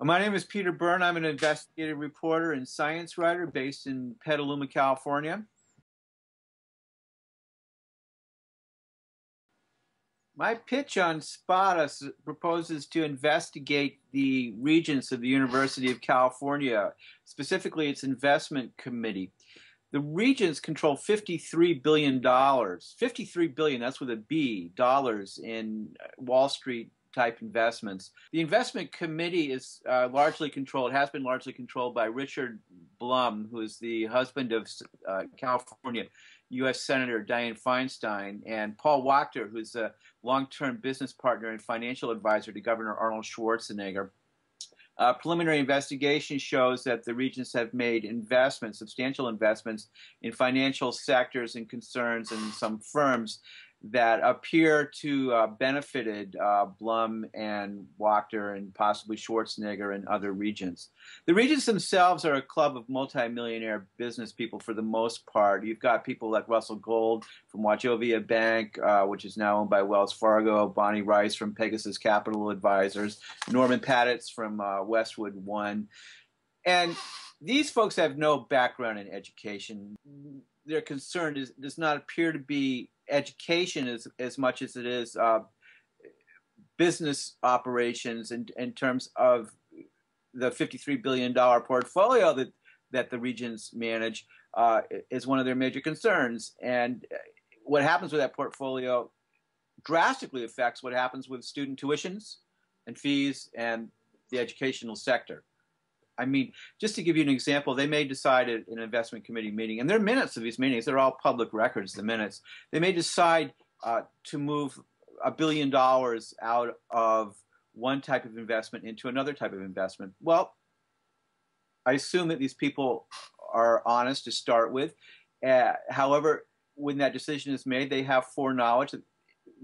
My name is Peter Byrne. I'm an investigative reporter and science writer based in Petaluma, California. My pitch on SPOTUS proposes to investigate the regents of the University of California, specifically its investment committee. The regents control $53 billion, $53 billion, that's with a B, dollars in Wall Street type investments. The investment committee is largely controlled, has been largely controlled by Richard Blum, who is the husband of California U.S. Senator Dianne Feinstein, and Paul Wachter, who's a long-term business partner and financial advisor to Governor Arnold Schwarzenegger. Preliminary investigation shows that the regents have made investments, substantial investments, in financial sectors and concerns and some firms that appear to benefited Blum and Wachter and possibly Schwarzenegger and other regents. The regents themselves are a club of multimillionaire business people for the most part. You've got people like Russell Gold from Wachovia Bank, which is now owned by Wells Fargo, Bonnie Rice from Pegasus Capital Advisors, Norman Patitz from Westwood One. And these folks have no background in education. Their concern does not appear to be education as much as it is business operations in terms of the $53 billion portfolio that the regents manage is one of their major concerns. And what happens with that portfolio drastically affects what happens with student tuitions and fees and the educational sector. I mean, just to give you an example, they may decide at an investment committee meeting, and there are minutes of these meetings, they're all public records, the minutes. They may decide to move $1 billion out of one type of investment into another type of investment. Well, I assume that these people are honest to start with. However, when that decision is made, they have foreknowledge that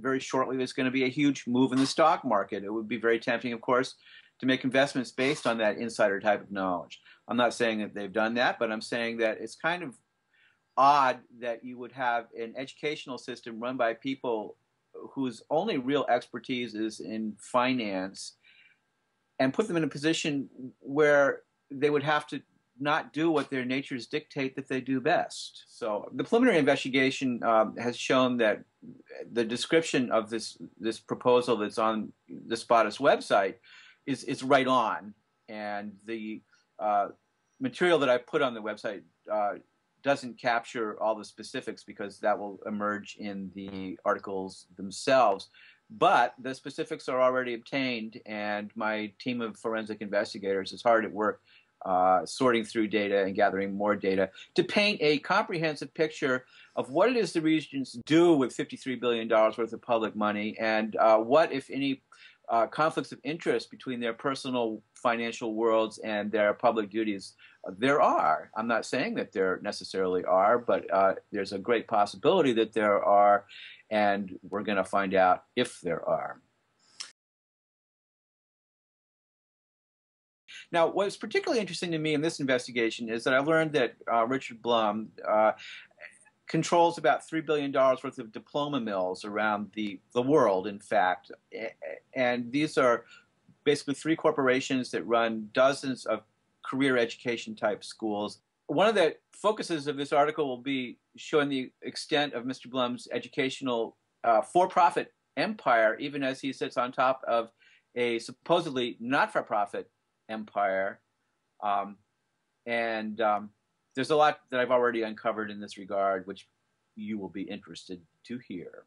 very shortly there's going to be a huge move in the stock market. It would be very tempting, of course, to make investments based on that insider type of knowledge. I'm not saying that they've done that, but I'm saying that it's kind of odd that you would have an educational system run by people whose only real expertise is in finance and put them in a position where they would have to not do what their natures dictate that they do best. So the preliminary investigation has shown that the description of this proposal that's on the SPOTUS website is right on, and the material that I put on the website doesn't capture all the specifics because that will emerge in the articles themselves. But the specifics are already obtained, and my team of forensic investigators is hard at work sorting through data and gathering more data to paint a comprehensive picture of what it is the regents do with $53 billion worth of public money, and what, if any, conflicts of interest between their personal financial worlds and their public duties there are. I'm not saying that there necessarily are, but there's a great possibility that there are, and we're going to find out if there are. Now, what's particularly interesting to me in this investigation is that I learned that Richard Blum controls about $3 billion worth of diploma mills around the world, in fact. And these are basically three corporations that run dozens of career education type schools. One of the focuses of this article will be showing the extent of Mr. Blum's educational for-profit empire, even as he sits on top of a supposedly not-for-profit empire. There's a lot that I've already uncovered in this regard, which you will be interested to hear.